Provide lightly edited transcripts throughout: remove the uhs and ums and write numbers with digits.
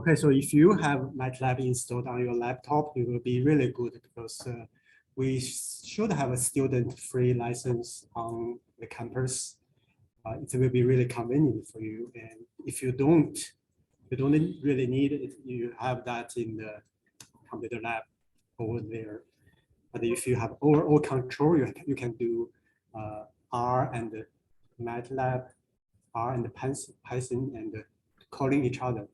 Okay, so if you have MATLAB installed on your laptop, it will be really good because we should have a student-free license on the campus. It will be really convenient for you. And if you don't really need it, you have that in the computer lab over there. But if you have overall control, you can do R and MATLAB, R and Python, and calling each other.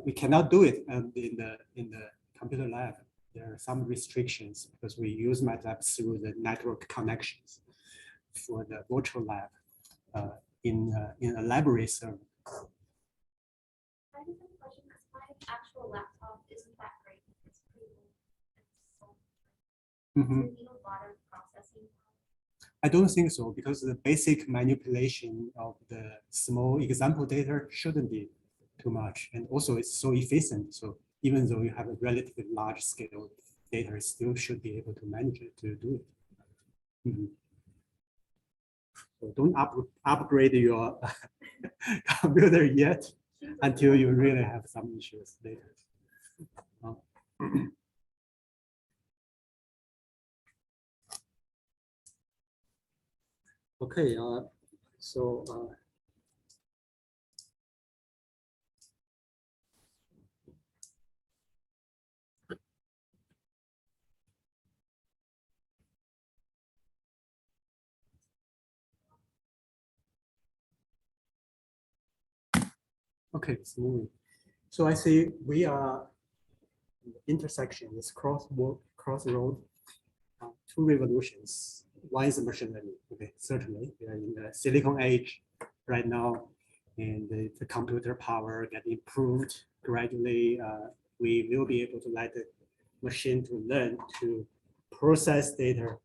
We cannot do it in the computer lab. There are some restrictions because we use MATLAB through the network connections for the virtual lab in a library server. I have a question because my actual laptop isn't that great. It's pretty old. It's so Mm-hmm. you need a lot of processing. I don't think so because the basic manipulation of the small example data shouldn't be too much, and also it's so efficient. So even though you have a relatively large scale data, it still should be able to manage it to do it. Mm-hmm. So don't upgrade your computer yet until you really have some issues later. Okay, so okay, it's moving. So I see we are intersection, this crossroad, two revolutions. One is machine learning. Okay, certainly we are in the silicon age right now, and the computer power get improved gradually. We will be able to let the machine to learn to process data,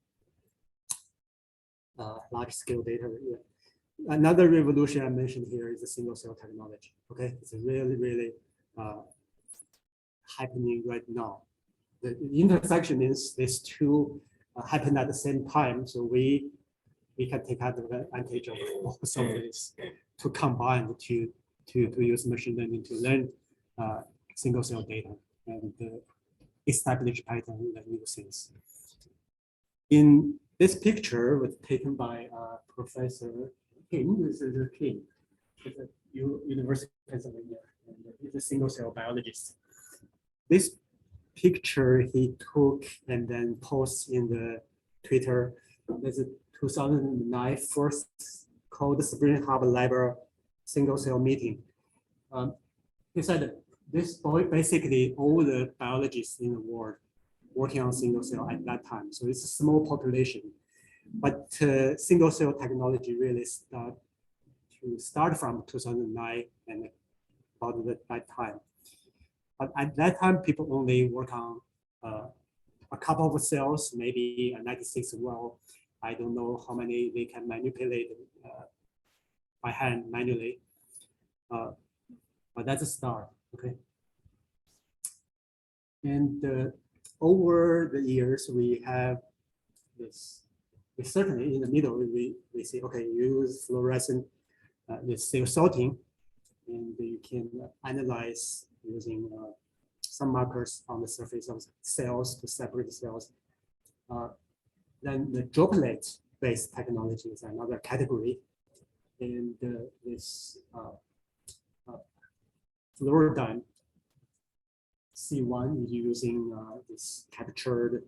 large scale data. Yeah. Another revolution I mentioned here is the single cell technology. Okay, it's really happening right now. The intersection means these two happen at the same time, so we can take advantage of both of this to combine to use machine learning to learn single cell data and establish pattern and new things. In this picture was taken by Professor Kim. This is Kim, at the University of Pennsylvania, and he's a single cell biologist. This picture he took and then posts in the Twitter. There's a 2009 first called Spring Harbor Library single cell meeting. He said this basically all the biologists in the world working on single cell at that time. So it's a small population, but single cell technology really start from 2009 and about that time. But at that time, people only work on a couple of cells, maybe 96 well. I don't know how many they can manipulate by hand manually. But that's a start, okay? And over the years, we have this, certainly in the middle, we say, okay, use fluorescent with cell sorting, and you can analyze using some markers on the surface of cells to separate cells. Then the droplet-based technology is another category, and this fluorodyne C1 is using this captured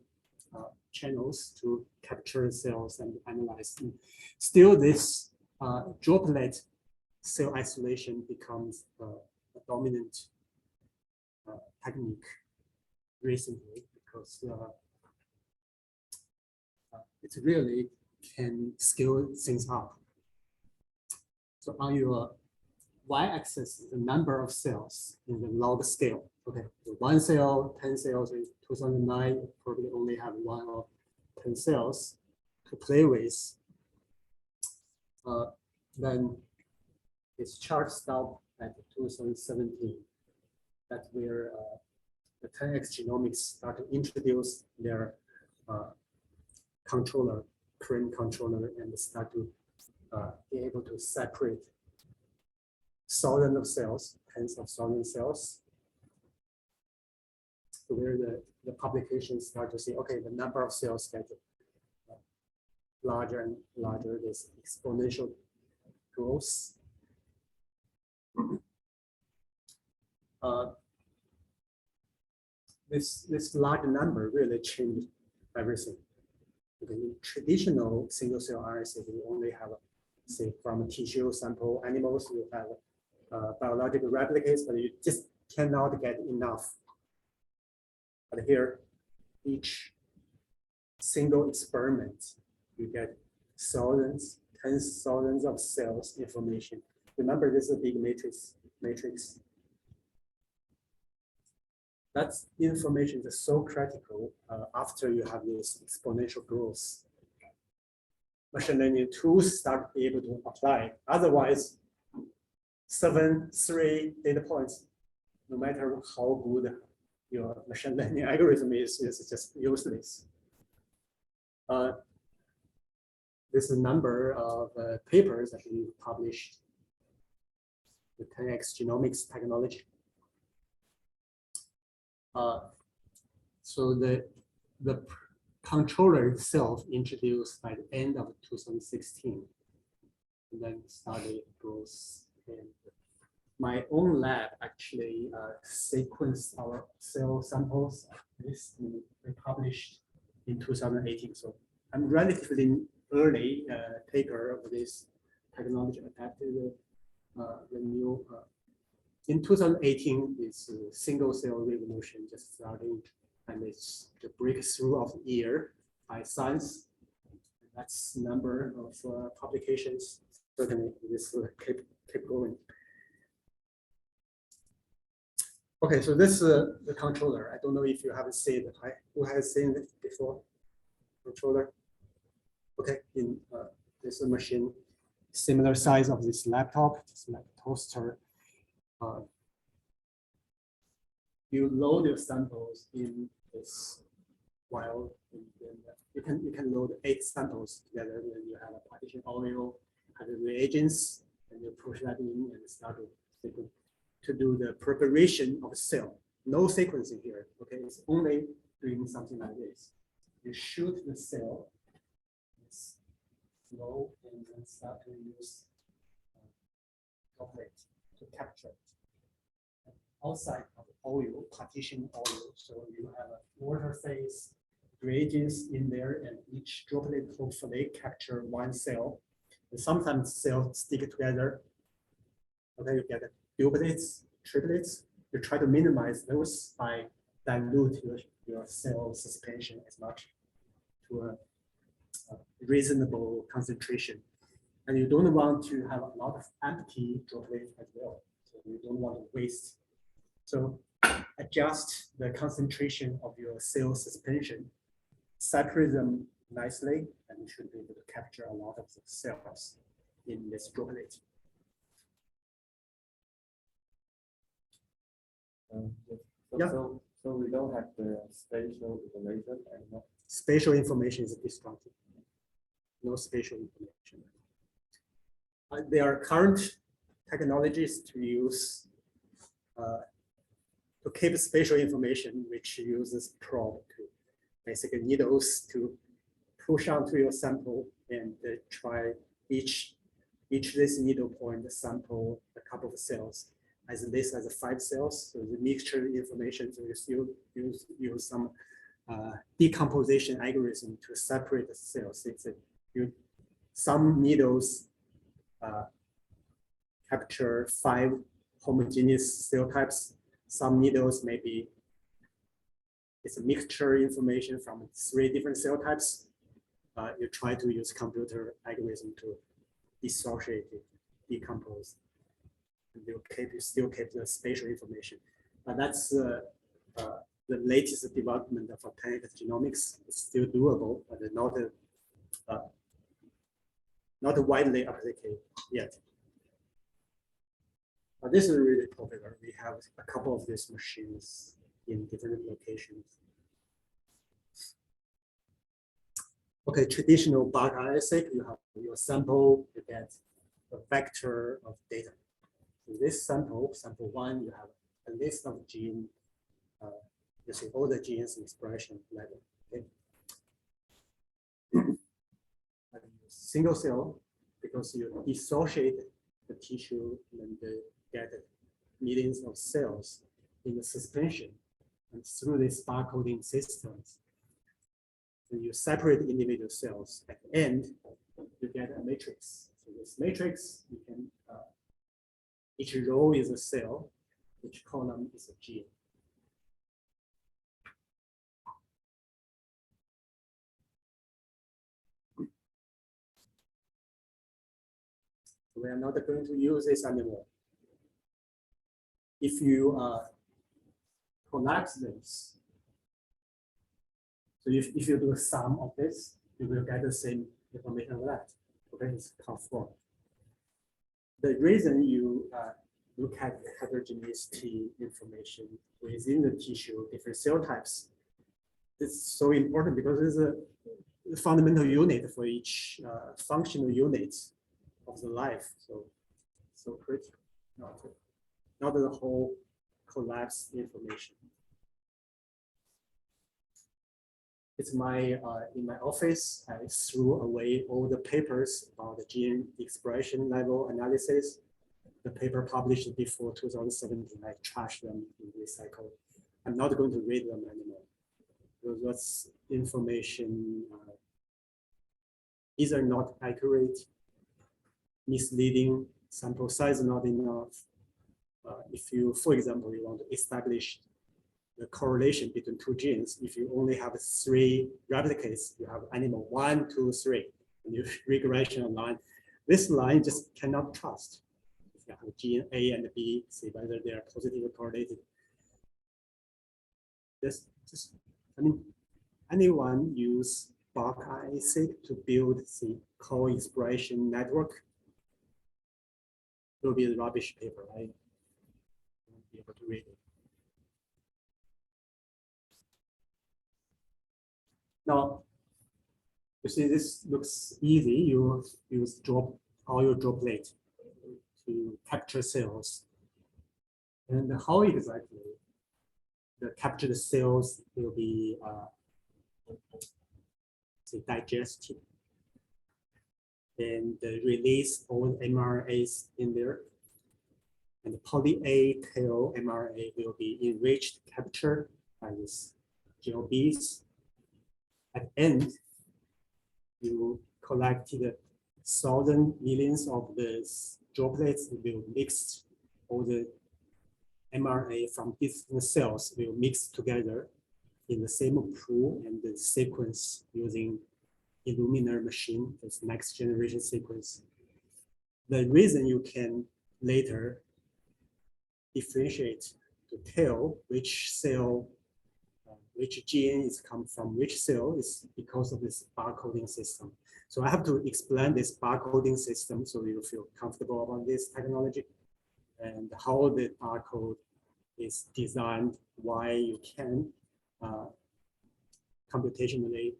channels to capture cells and analyze them. Still, this droplet cell isolation becomes a dominant technique recently because it really can scale things up. So on your y-axis is the number of cells in the log scale. Okay, so 1 cell, 10 cells in 2009, probably only have 1 or 10 cells to play with. Then this chart stopped at 2017. That's where the 10x genomics start to introduce their controller, current controller, and start to be able to separate thousands of cells, tens of thousands of cells, where the publications start to see, okay, the number of cells get larger and larger, this exponential growth. This large number really changed everything. Because in traditional single cell RNA, we only have, say, from tissue sample animals, you have biological replicates, but you just cannot get enough. But here, each single experiment, you get thousands, tens of thousands of cells information. Remember, this is a big matrix. That information is so critical after you have this exponential growth. Machine learning tools start to be able to apply. Otherwise, 3 data points, no matter how good your machine learning algorithm is just useless. This is a number of papers that we published. The 10x genomics technology. So the controller itself introduced by the end of 2016, and then started growth. And my own lab actually sequenced our cell samples. This we published in 2018. So I'm relatively early taker of this technology adapted the new. In 2018, this single cell revolution just started, and it's the breakthrough of the year by science. That's the number of publications. Certainly, this will keep going. Okay, so this is the controller. I don't know if you haven't seen it. Who has seen it before? Controller. Okay, in this machine, similar size of this laptop, it's like a toaster. You load your samples in this while you can load 8 samples together. Then you have a partition oil, have the reagents, and you push that in and start to do the preparation of a cell. No sequencing here. Okay, it's only doing something like this. You shoot the cell, it's slow, and then start to use droplet to capture it. Outside of oil, partition oil, so you have a water phase, reagents in there, and each droplet hopefully capture one cell. And sometimes cells stick together. Okay, you get duplets, triplets. You try to minimize those by dilute your cell suspension as much to a reasonable concentration. And you don't want to have a lot of empty droplets as well. So you don't want to waste. So adjust the concentration of your cell suspension, separate them nicely, and you should be able to capture a lot of the cells in this droplet. Yeah. So we don't have the spatial information anymore. Spatial information is destructive. No spatial information. There are current technologies to use to keep spatial information, which uses probe to basically needles to push onto your sample and try each this needle point sample a couple of cells. As this as a 5 cells, so the mixture information, so you still use some decomposition algorithm to separate the cells. Some needles capture 5 homogeneous cell types. Some needles maybe it's a mixture information from 3 different cell types. You try to use computer algorithm to dissociate it, decompose. You still keep the spatial information. That's the latest development of 10x genomics. It's still doable, but not widely applied yet. This is really popular. We have a couple of these machines in different locations. Okay, traditional bioassay, you have your sample, you get a vector of data. In this sample 1, you have a list of gene You see all the genes expression level. Okay. Single cell, because you dissociate the tissue and get millions of cells in the suspension, and through these barcoding systems, when you separate individual cells, at the end, you get a matrix. So this matrix, you can each row is a cell, each column is a gene. We are not going to use this anymore. If you collapse this, so if you do a sum of this, you will get the same information of that. Okay, it's conform. The reason you look at the heterogeneity information within the tissue, different cell types, it's so important because it's a fundamental unit for each functional unit of the life. So critical, not the whole collapse information. It's my in my office. I threw away all the papers about the gene expression level analysis. The paper published before 2017. I trashed them in recycle. I'm not going to read them anymore. Because that's information either not accurate, misleading, sample size not enough. If you, for example, you want to establish the correlation between two genes, if you only have 3 replicates, you have animal 1, 2, 3, and you regression line, this line just cannot trust. If you have gene A and B, see whether they are positively correlated. I mean, anyone use BARC-IC to build the co-expression network? It will be a rubbish paper, right? I won't be able to read it. Now, you see, this looks easy. You use all your droplet to capture cells. And how exactly the captured cells will be digested and release all mRNAs in there. And the poly A tail mRNA will be enriched, captured by these GLBs. At the end, you collected thousands, millions of these droplets will mix all the mRNA from different cells will mix together in the same pool and the sequence using Illumina machine, this next generation sequence. The reason you can later differentiate to tell which cell, which gene is come from which cell is because of this barcoding system. So I have to explain this barcoding system so you feel comfortable about this technology and how the barcode is designed, why you can computationally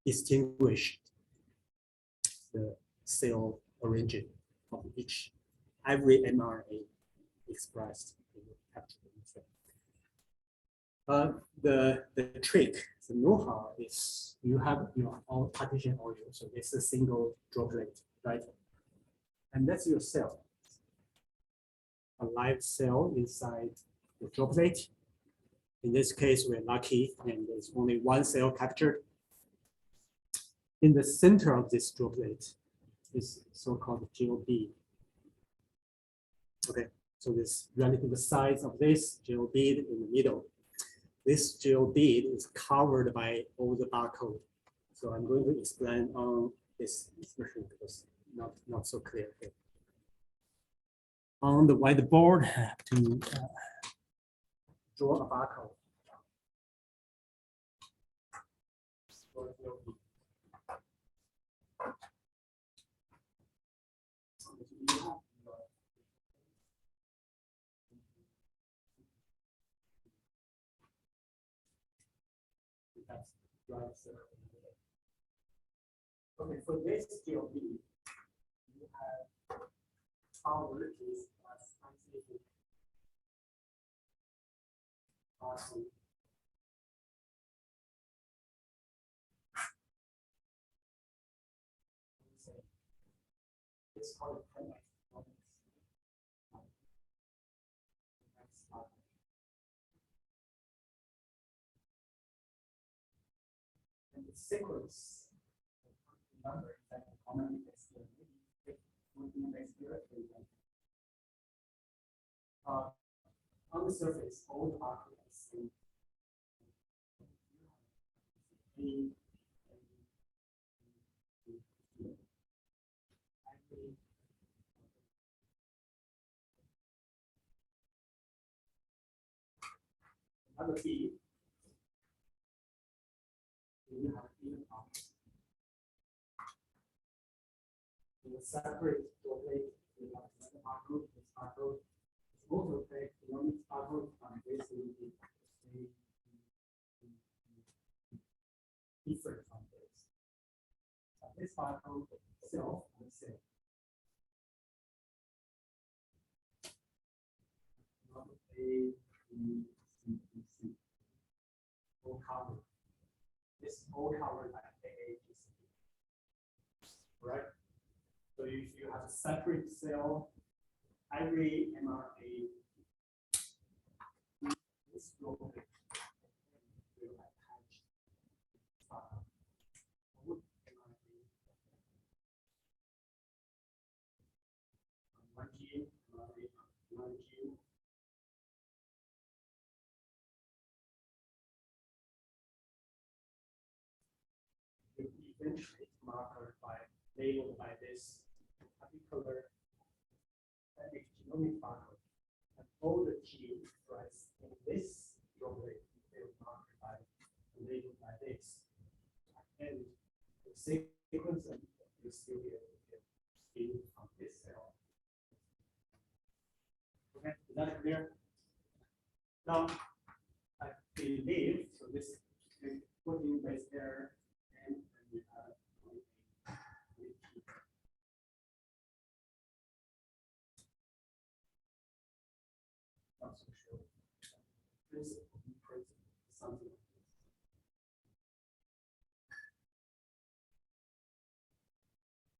distinguish the cell origin of every mRNA expressed in the captured cell. The trick, the know-how is you have your own partition oil, so it's a single droplet, right? And that's your cell. A live cell inside the droplet. In this case, we're lucky, and there's only one cell captured. In the center of this droplet is so-called GLB. Okay, so this relative size of this gel bead in the middle. This gel bead is covered by all the barcode. So I'm going to explain on this expression because not so clear here. On the whiteboard, I have to draw a barcode. Okay, for this GLB, you have power is Awesome. It's called and the sequence number is like a common on the surface, all the particles are the same. Another key, you have even in a separate domain, you have another particle, this particle is also take one particle from this will be different from this. This particle itself and cell. A, B, C, D, C. All covered. This is all covered by A, B, C. Right? So if you have a separate cell, every mRNA is global will attach one gene, one gene. Eventually marker by labeled by this particular genomic marker, and all the genes expressed in this droplet will marked by labeled by this, and the sequence of you still be able to get in from this cell. Okay, is that clear? Now, I believe so. This protein base there. Not so sure. Something like this.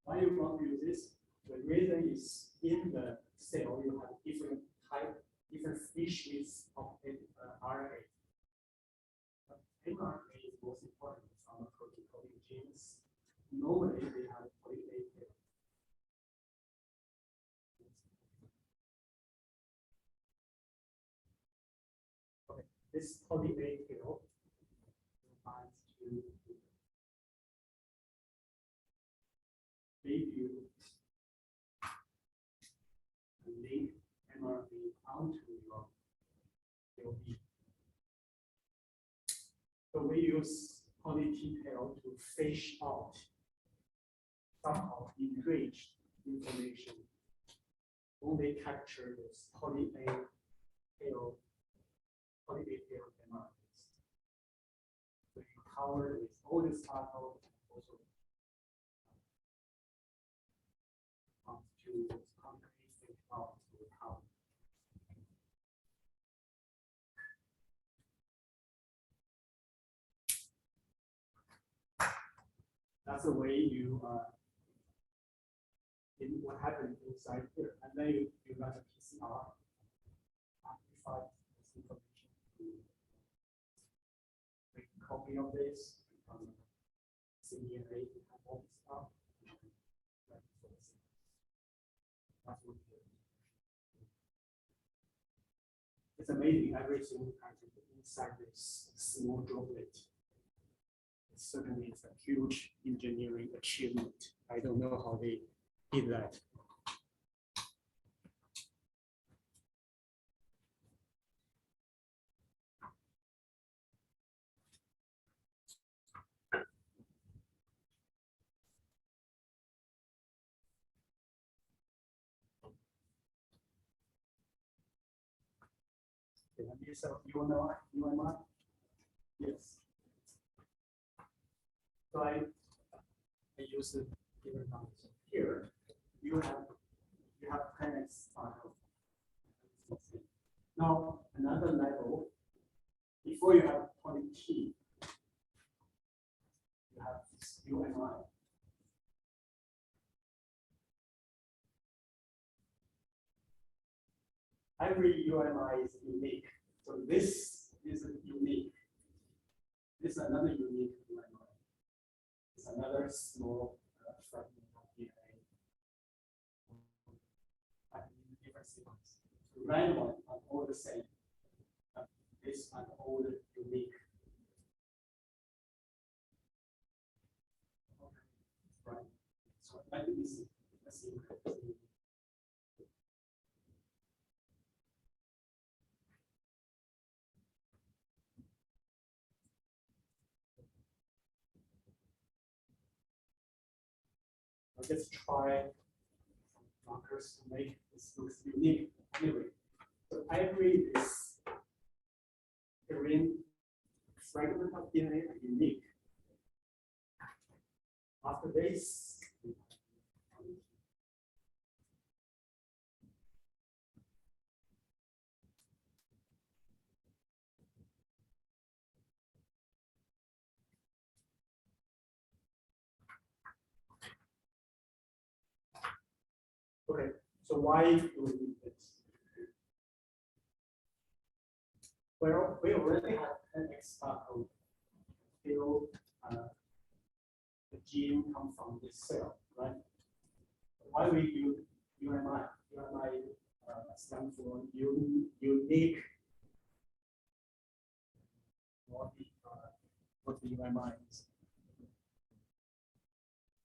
Why you want to use this? The reason is in the cell you have different type, different species of RNA. mRNA is most important from the protein coding genes. Normally they have poly-A tail. Okay, this poly-A tail binds to leave you and link mRNA onto your LB. So we use poly-T tail to fish out somehow enriched information. Only capture this poly-A tail mRNAs. So you cover with all this particle also to this concrete out to the cover. That's the way you in what happened inside here, and then you run a PCR, amplify this information to make a copy of this from cDNA to have all this stuff. That's what it is. It's amazing everything actually inside this small droplet. Certainly it's a huge engineering achievement. I don't know how they did that. So you know UMR? Yes. So I use the different numbers. Here you have 10x particle. Now another level before you have point T, you have this UMI. Every UMI is unique. So this is unique. This is another unique UMI. It's another small fragment of DNA. In different sequence. The random one are all the same. This are all unique. Okay. Right. So let me see. Let's see. Let's try some markers to make this looks unique. Anyway, so every this green fragment of DNA are unique. After this, okay, so why do we need this? Well, we already have an extra code. Still, the gene comes from this cell, right? Why we use UMI? UMI stands for unique. What the UMI is?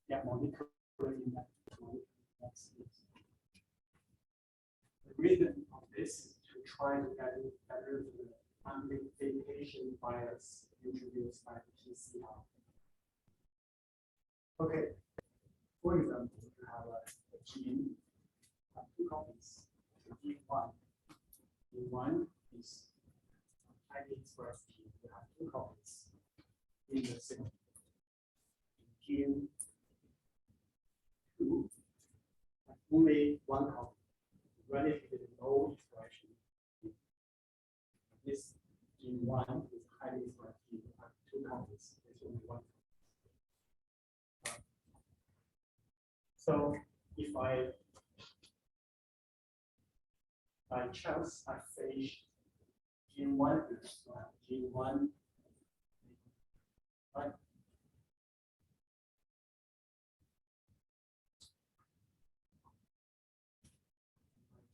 Yeah, molecular index. The reason of this is to try to get better the amplification bias introduced by the PCR. Okay, for example, you have a gene, two copies. So gene one is highly expressed gene. You have two copies in the signal. Gene two, only one copy. Relatively low expression. This gene one is highly expressed gene. You have two copies. There's only one. So if I by chance I fetch gene one, right?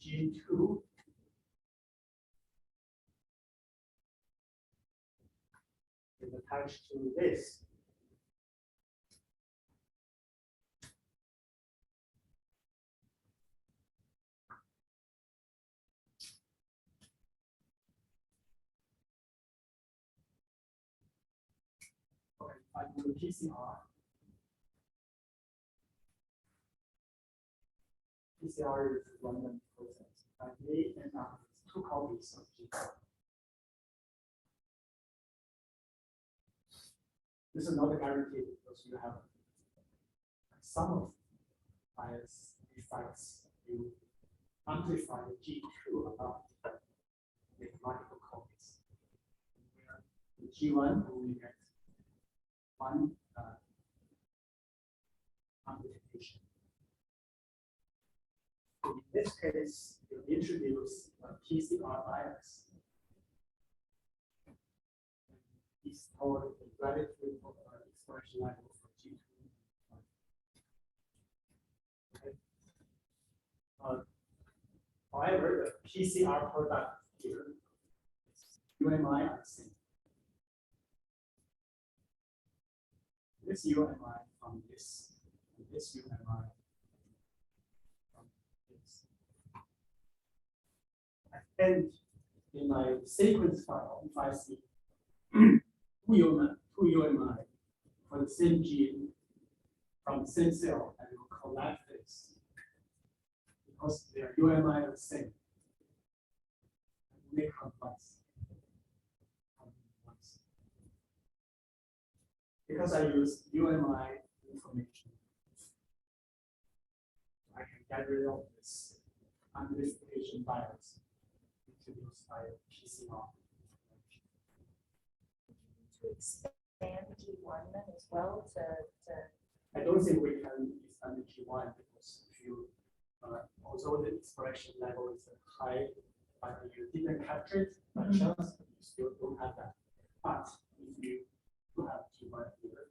Gene two is attached to this. Okay, I do PCR. PCR is a random process. I may end up with two copies of gene. This is not guaranteed because you have some of bias effects. You amplify the G2 about with multiple copies. Where the G1 only get one amplification. In this case, you introduce a PCR bias. It's called the relative expression level for G2. Okay. However, the PCR product here is UMI are the same. This UMI from this, and this UMI from this. And in my sequence file, if I see two UMI for the same gene from the same cell, I will collect this because their UMI are the same. Make complex. Because I use UMI information, I can get rid of this amplification bias introduced by PCR. to expand T1 then as well to I don't think we can expand the T1 because if you, although the expression level is high, but you didn't capture it by chance, you still don't have that. But if you do have T1 here,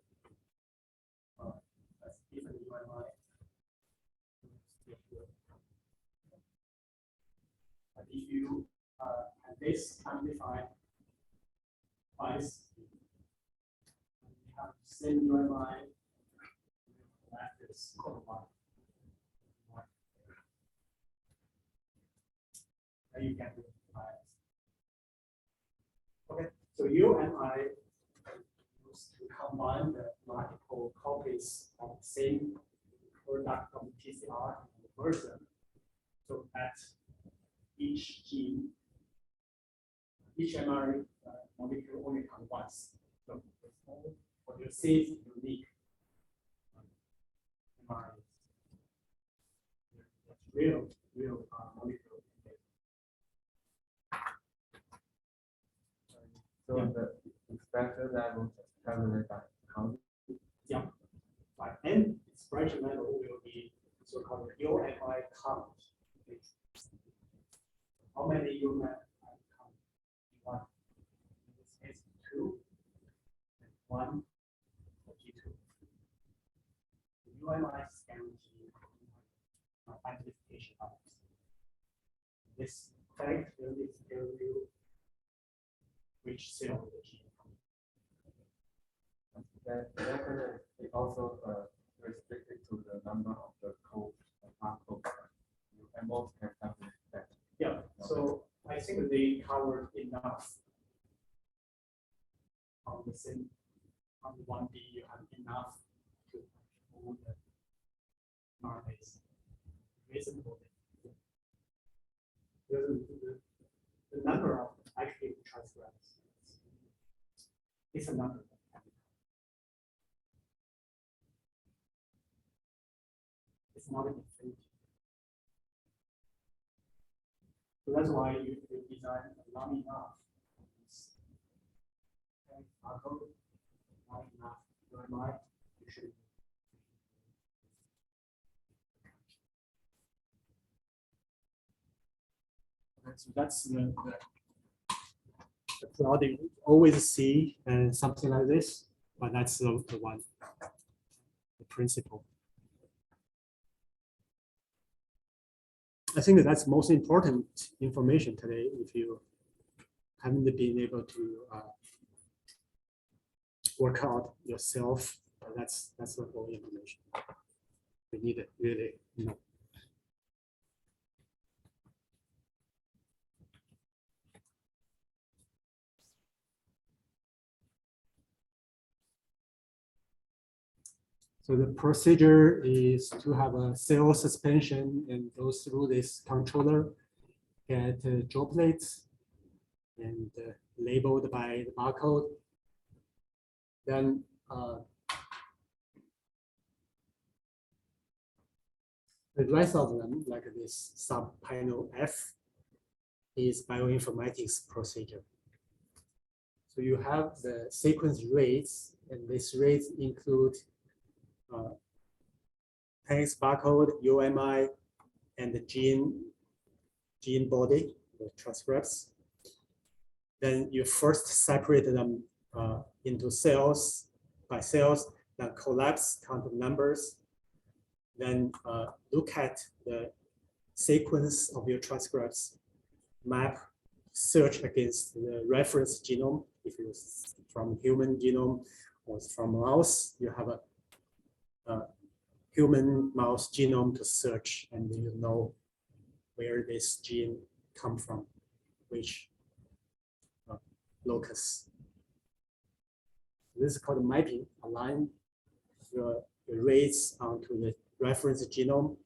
that's different UMI. But if you have this amplified twice, you have the same UMI. That is called one. Then you get the bias. Okay, so you and I use to combine the multiple copies of the same product of the PCR and the version, so that each gene, each mRNA molecule only comes once. So what you see is unique. Real molecule. So the expression level is calculated by count. Yeah. By n expression level will be so-called UMI count. How many UMI count? One. In this case, 2 and 1 for G2. The UMI is guaranteed identification of this fact will tell you which cell the gene comes. That is also restricted to the number of the code barcode. And most have something that. Yeah, so I think they covered enough on the same on the 1B. You have enough to hold the RNAs. Reasonable. The number of active transcripts is a number. It's not an infinity. So that's why you design long enough. Okay, barcode, long enough UMI, you should. Okay, so that's the plot you always see and something like this, but that's the one, the principle. I think that's most important information today. If you haven't been able to work out yourself, that's the whole information. We need it really, you know. So the procedure is to have a cell suspension and go through this controller, get droplets and labeled by the barcode. Then the rest of them, like this subpanel F, is bioinformatics procedure. So you have the sequence rates, and these rates include thanks barcode, UMI, and the gene body, the transcripts. Then you first separate them into cells by cells, then collapse, count the numbers, then look at the sequence of your transcripts, map, search against the reference genome. If it's from human genome or from mouse, you have a human mouse genome to search, and you know where this gene come from, which locus. This is called mapping, align the rates onto the reference genome.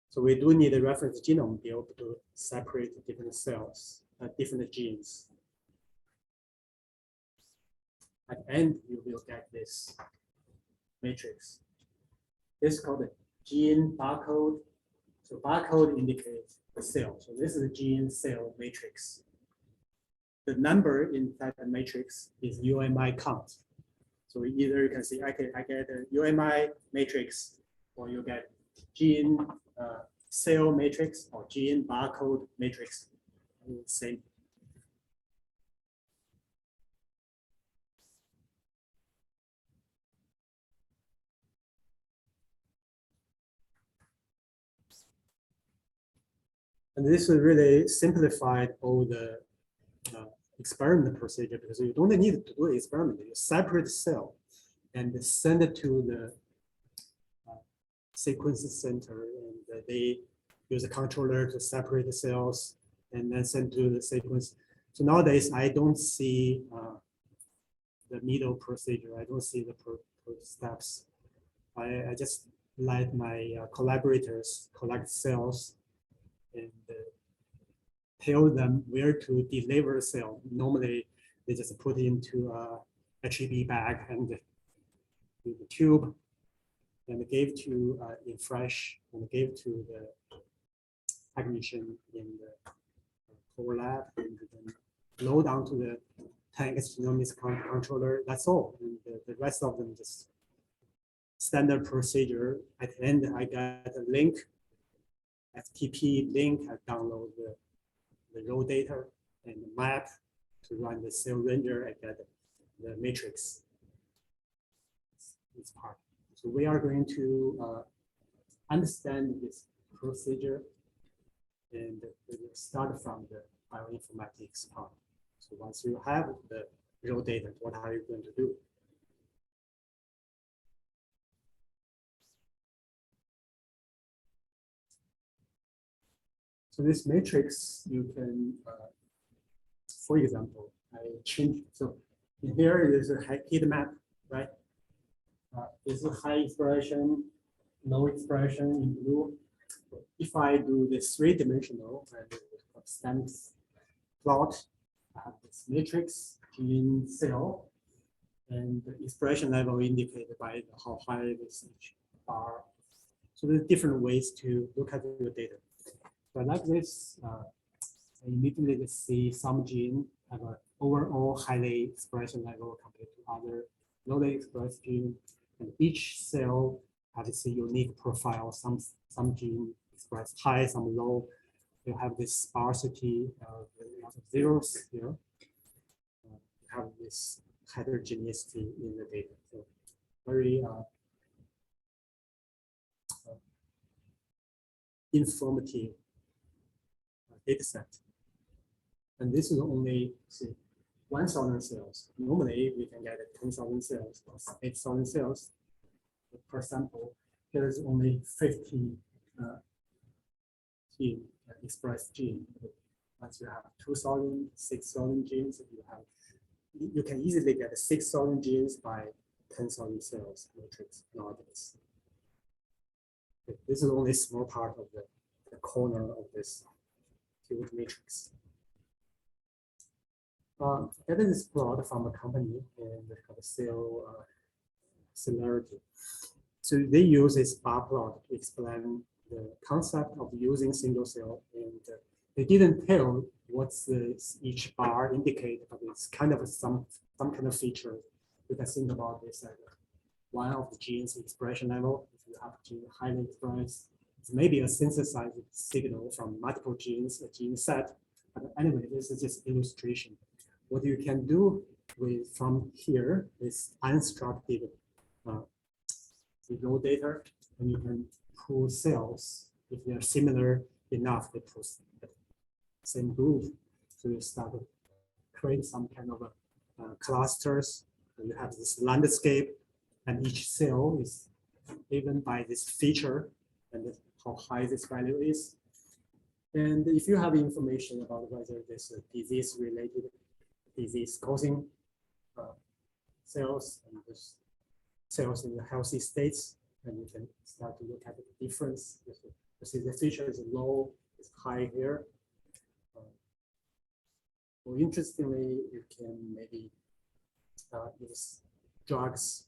So we do need a reference genome to be able to separate different cells, different genes. At the end, you will get this matrix. This is called the gene barcode. So barcode indicates the cell. So this is a gene cell matrix. the number inside the matrix is UMI count. So either you can see I get a UMI matrix, or you get gene cell matrix or gene barcode matrix. Same. And this will really simplified all the experiment procedure, because you don't need to do an experiment. You separate cell and send it to the sequence center, and they use a controller to separate the cells and then send to the sequence. So nowadays, I don't see the middle procedure. I don't see the steps. I just let my collaborators collect cells and tell them where to deliver cell. Normally, they just put into a HEB bag and the tube, and gave to in fresh, and gave to the technician in the core lab, and then load onto the tank genomics controller. That's all. And the rest of them just standard procedure. At the end, I got a link, FTP link. I download the raw data and the map to run the cell ranger. I get the matrix. This part. So we are going to understand this procedure, and we will start from the bioinformatics part. So once you have the raw data, what are you going to do? So this matrix, you can, for example, I change. So in here is a heat map, right? This is high expression, low expression in blue. If I do this three-dimensional stem plot, I have this matrix gene cell, and the expression level indicated by how high this each bar. So there's different ways to look at your data. But like this, I immediately see some gene have an overall highly expression level compared to other lowly expressed gene. And each cell has its unique profile. Some gene express high, some low. You have this sparsity of zeros here. You have this heterogeneity in the data. So very informative data set. And this is only 1,000 cells. Normally, we can get 10,000 cells or 8,000 cells per sample. There's only 50 gene expressed gene. Once you have 2,000, 6,000 genes, you can easily get 6,000 genes by 10,000 cells matrix nowadays. This is only a small part of the corner of this huge matrix. That is plot from a company, and they have a cell similarity. So they use this bar plot to explain the concept of using single cell, and they didn't tell what's each bar indicate, but it's kind of some kind of feature. You can think about this as one of the genes expression level. If you have a gene highly expressed, it's maybe a synthesized signal from multiple genes, a gene set. But anyway, this is just illustration. What you can do from here is unstructured raw data, and you can pull cells if they are similar enough. They pull the same group, so you start to create some kind of clusters. And you have this landscape, and each cell is given by this feature and how high this value is. And if you have information about whether this disease-related disease-causing cells and this cells in the healthy states, and you can start to look at the difference. You see the feature is low, it's high here. Well, interestingly, you can maybe use drugs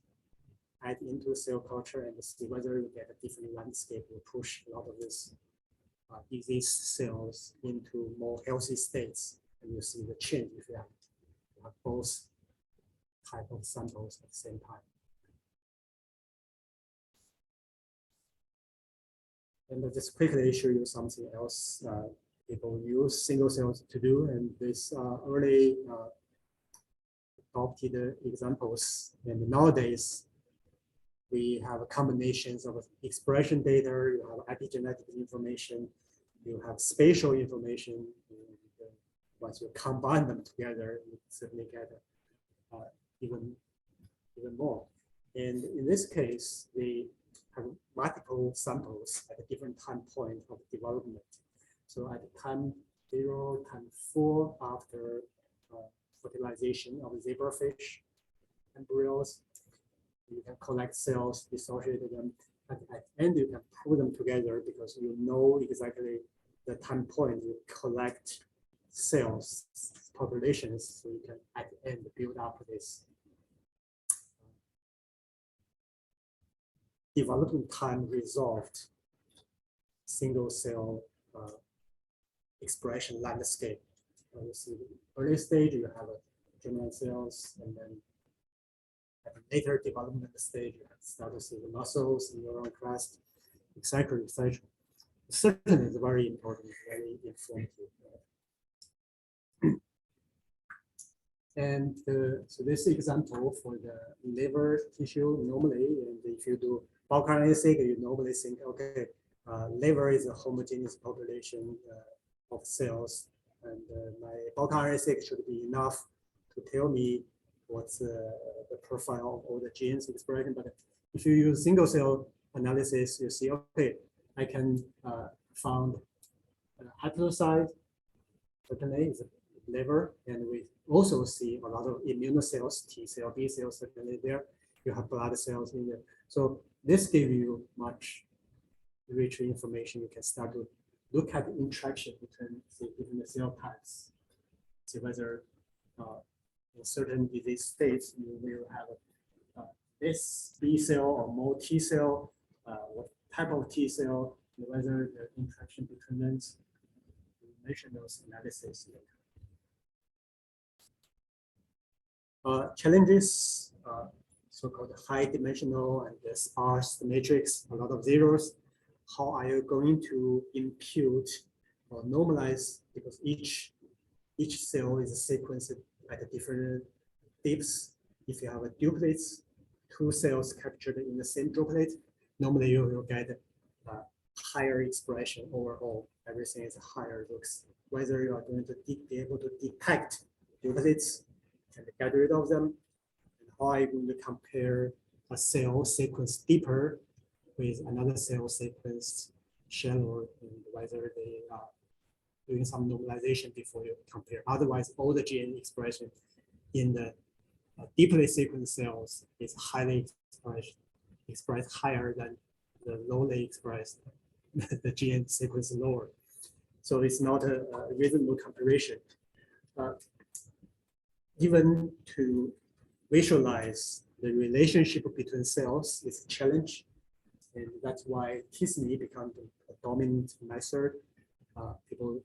add into cell culture and see whether you get a different landscape. You push a lot of these disease cells into more healthy states. and you see the change if you have both type of samples at the same time. And I'll just quickly show you something else people use single cells to do, and this early adopted examples. And nowadays, we have combinations of expression data, you have epigenetic information, you have spatial information. And once you combine them together, you certainly get even more. And in this case, we have multiple samples at a different time point of development. So at time 0, time 4, after fertilization of zebrafish embryos, you can collect cells, dissociate them, and at the end you can pull them together because you know exactly the time point you collect cells populations, so you can at the end build up this development time resolved single cell expression landscape. You see the early stage, you have germinal cells, and then at the later development stage, you start to see the muscles, the neuron crest, etc., etc. Certainly, it's very important, very informative. And so this example for the liver tissue, normally, and if you do bulk RNA-seq, you normally think, okay, liver is a homogeneous population of cells, and my bulk RNA-seq should be enough to tell me what's the profile of all the genes expression. But if you use single cell analysis, you see, okay, I can found hepatocyte, certainly is liver, and we also see a lot of immune cells, T cell, B cells, certainly there. You have blood cells in there. So this gives you much richer information. You can start to look at the interaction between the different cell types. See whether in certain disease states you will have this B cell or more T cell, what type of T cell, whether the interaction between them. You mention those analysis later. Challenges, so-called high dimensional and sparse matrix, a lot of zeros. How are you going to impute or normalize, because each cell is sequenced at different depths. If you have a duplets, 2 cells captured in the same duplet, normally you will get higher expression overall. Everything is higher looks. Whether you are going to be able to detect duplets and get rid of them, and how are you going to compare a cell sequence deeper with another cell sequence shallower, and whether they are doing some normalization before you compare. Otherwise, all the gene expression in the deeply sequenced cells is highly expressed higher than the lowly expressed, the gene sequence lower. So it's not a reasonable comparison. Even to visualize the relationship between cells is a challenge. And that's why t-SNE became a dominant method. People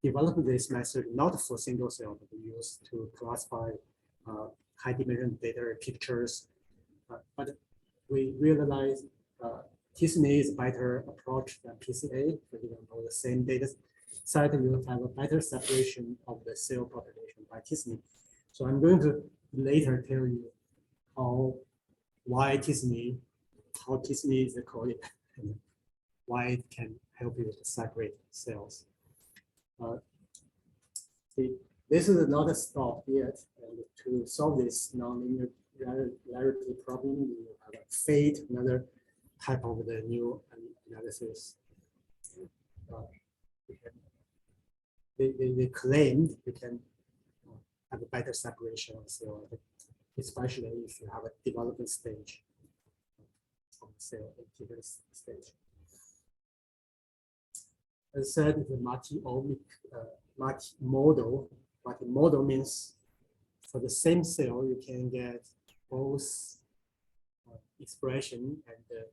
developed this method not for single cell, but used to classify high dimension data pictures. But we realized t-SNE is a better approach than PCA. For example, the same data set, you have a better separation of the cell population by t-SNE. So I'm going to later tell you why t-SNE, how t-SNE is coded, and why it can help you to separate cells. This is not a stop yet. And to solve this nonlinearity problem, you have a fate, another type of the new analysis. They claimed you can have a better separation of cell, especially if you have a development stage of the cell, activity stage. As I said, the multi-omic, multimodal. Multimodal means for the same cell, you can get both expression and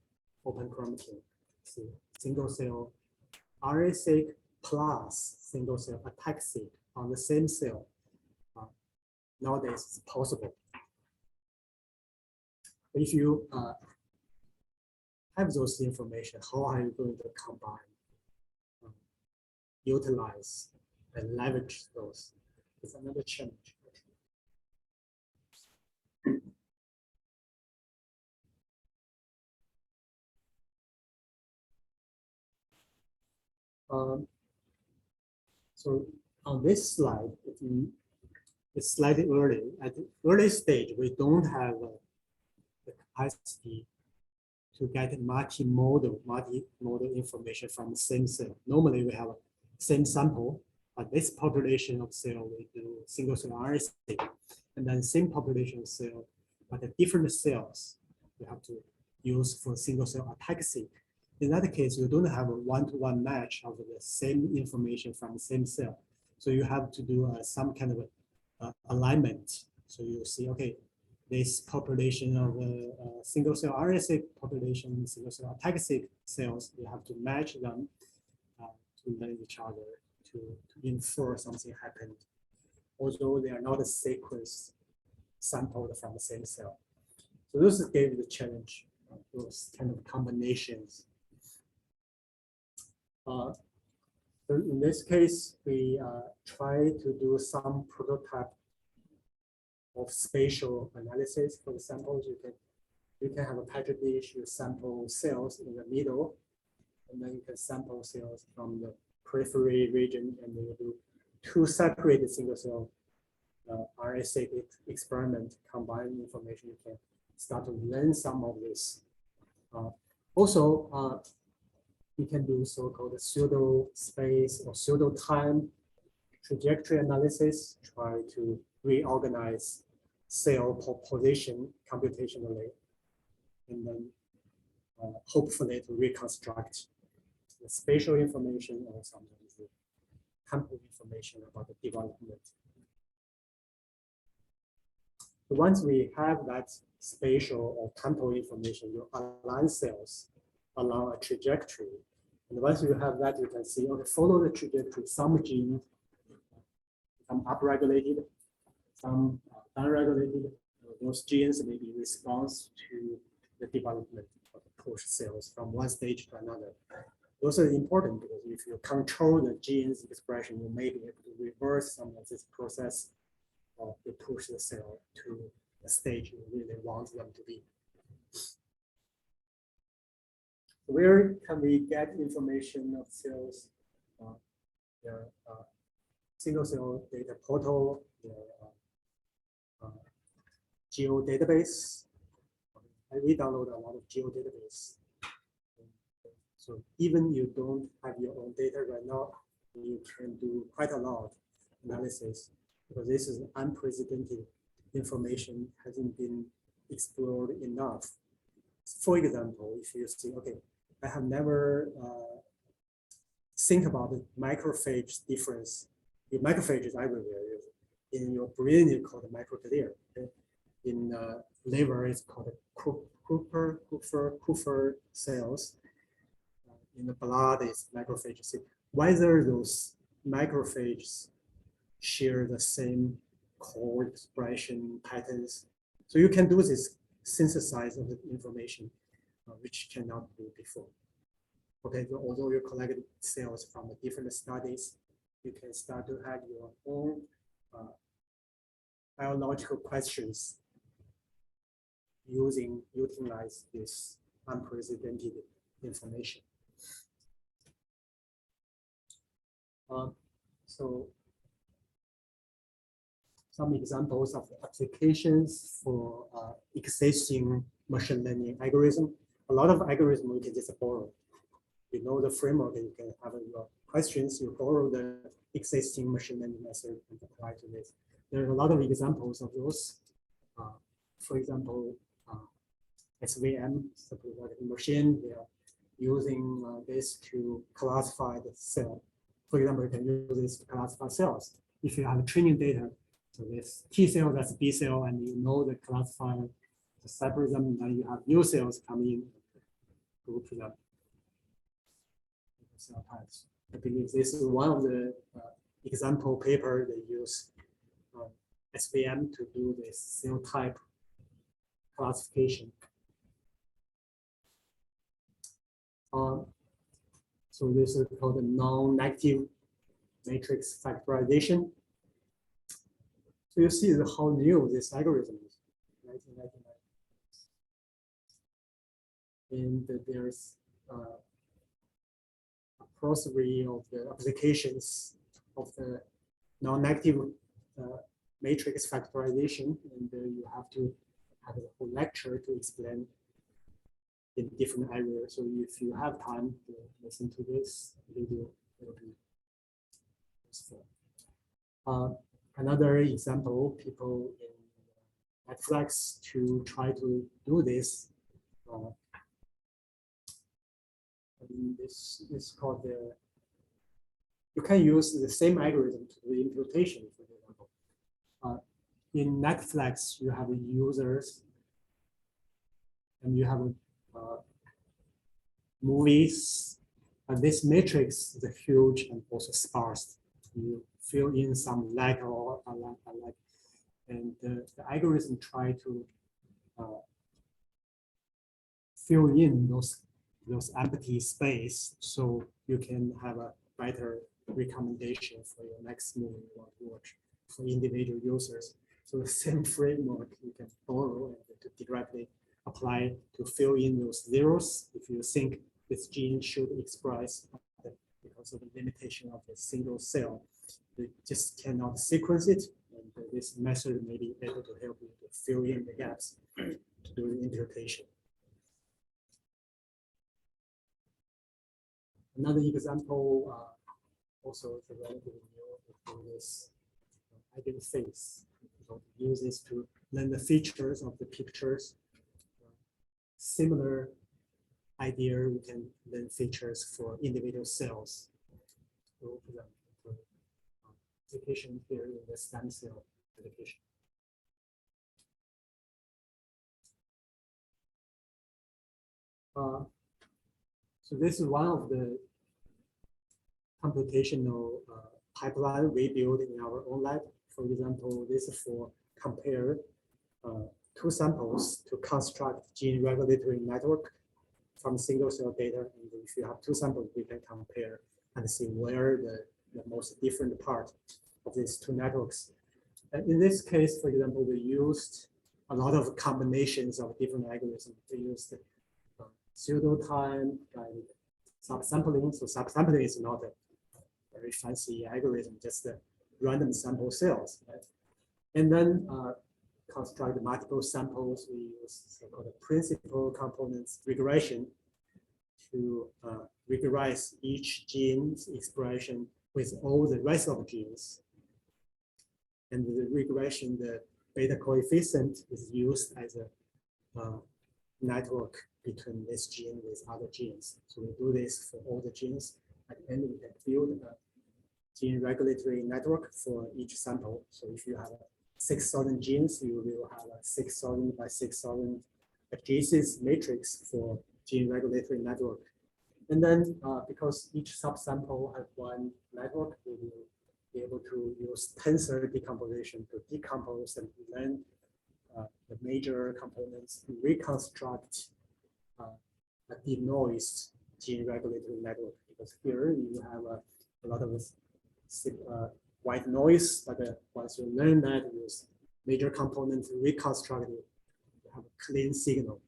open chromatin. So single cell RNA-seq plus single cell ATAC-seq on the same cell. Nowadays, it's possible. If you have those information, how are you going to combine, utilize, and leverage those? It's another challenge. So on this slide, it's slightly early. At the early stage, we don't have the capacity to get multimodal information from the same cell. Normally, we have a same sample, but this population of cell, we do single cell RNA-seq, and then same population of cell, but the different cells you have to use for single cell attack-seq. In that case, you don't have a one-to-one match of the same information from the same cell. So you have to do some kind of alignment. So you see, okay, this population of single cell RNA-seq population, single cell attack-seq cells, you have to match them to learn each other to infer something happened, although they are not a sequence sampled from the same cell. So this gave the challenge, those kind of combinations. So in this case, we try to do some prototype of spatial analysis for the samples. You can have a petri dish, you sample cells in the middle, and then you can sample cells from the periphery region, and then you do two separated single cell RNA-seq experiment, combining information. You can start to learn some of this. Also, you can do so-called pseudo space or pseudo time trajectory analysis, try to reorganize cell position computationally, and then hopefully to reconstruct the spatial information or sometimes the temporal information about the development. So once we have that spatial or temporal information, you align cells along a trajectory. And once you have that, you can see, okay, follow the trajectory. Some genes become upregulated, some downregulated. Those genes may be response to the development of the push cells from one stage to another. Those are important because if you control the genes expression, you may be able to reverse some of this process of the push the cell to the stage you really want them to be. Where can we get information of cells? Their single cell data portal, their geo database. We download a lot of geo database. So even you don't have your own data right now, you can do quite a lot of analysis because this is unprecedented information, hasn't been explored enough. For example, if you see, okay, I have never think about the macrophage difference. Your macrophage is everywhere. In your brain, you call it microglia. Okay? In liver, it's called Kupffer cells. In the blood, it's macrophages. Whether those macrophages share the same code expression patterns. So you can do this synthesize of the information, which cannot do before. Okay, so although you collected cells from the different studies, you can start to have your own biological questions utilize this unprecedented information. So some examples of applications for existing machine learning algorithm. A lot of algorithms you can just borrow. You know the framework, and you can have your questions. You borrow the existing machine learning method and apply to this. There are a lot of examples of those. For example, SVM, supervised machine, they are using this to classify the cell. For example, you can use this to classify cells. If you have training data, so this T cell, that's B cell, and you know the classifier, to separate them, then you have new cells come in, group them. Cell types. I believe this is one of the example paper, they use SVM to do this cell type classification. So this is called the non-negative matrix factorization. So you see how new this algorithm is, 1999. And there's a procedure of the applications of the non-negative matrix factorization, and you have to have a whole lecture to explain in different areas. So if you have time to listen to this video, it will be useful. Another example, people in Netflix to try to do this. This is called the. You can use the same algorithm to do imputation, for example. In Netflix, you have users, and you have movies. And this matrix is huge and also sparse. You fill in some like or unlike, and the algorithm try to fill in those empty space, so you can have a better recommendation for your next movie you want to watch for individual users. So the same framework you can borrow and to directly apply to fill in those zeros if you think this gene should express because of the limitation of the single cell. You just cannot sequence it, and this method may be able to help you to fill in the gaps to do the imputation. Another example, also is relatively new, this eigenface. Use this to learn the features of the pictures. Similar idea, we can learn features for individual cells. So, for example, application here in the stem cell application. So this is one of the computational pipeline we build in our own lab. For example, this is for compare two samples to construct gene regulatory network from single cell data. And if you have two samples, we can compare and see where the most different part of these two networks. And in this case, for example, we used a lot of combinations of different algorithms. We used pseudo time and subsampling. So subsampling is not a very fancy algorithm, just random sample cells. Right? And then construct multiple samples. We use so-called principal components regression to regress each gene's expression with all the rest of genes. And the regression, the beta coefficient is used as a network between this gene with other genes. So we do this for all the genes. At the end, we can build a gene regulatory network for each sample. So if you have 6,000 genes, you will have a 6,000 by 6,000 adjacencies matrix for gene regulatory network. And then because each subsample has one network, we will be able to use tensor decomposition to decompose and learn the major components to reconstruct a denoised gene regulatory network. Because here you have a lot of white noise, but once you learn that, use major components reconstruct it, you have a clean signal.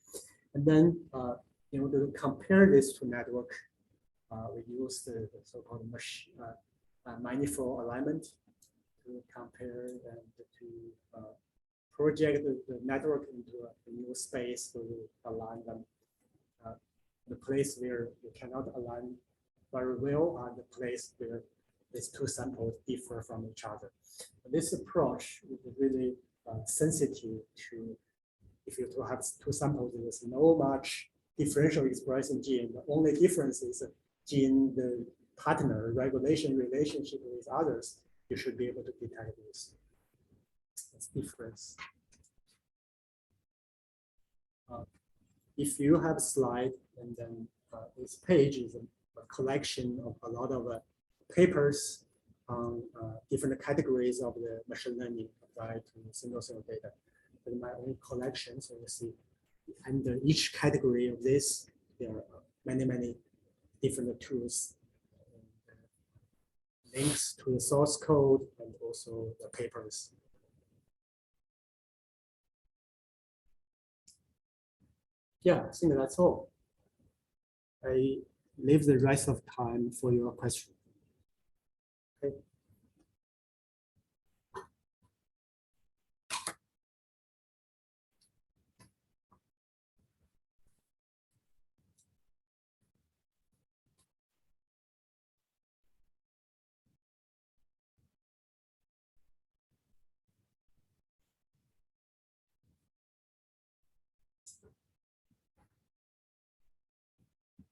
And then in order to compare this to network, we use the so-called manifold alignment to compare and to project the network into a new space to align them. The place where you cannot align very well are the place where these two samples differ from each other. This approach is really sensitive to if you have two samples, there is no much differential expression gene. The only difference is gene, the partner regulation relationship with others. You should be able to detect this difference. If you have a slide, and then this page is a collection of a lot of papers on different categories of the machine learning applied to single cell data. In my own collection, so you see under each category of this, there are many different tools, links to the source code and also the papers. Yeah, I think that's all. I leave the rest of time for your question. Okay.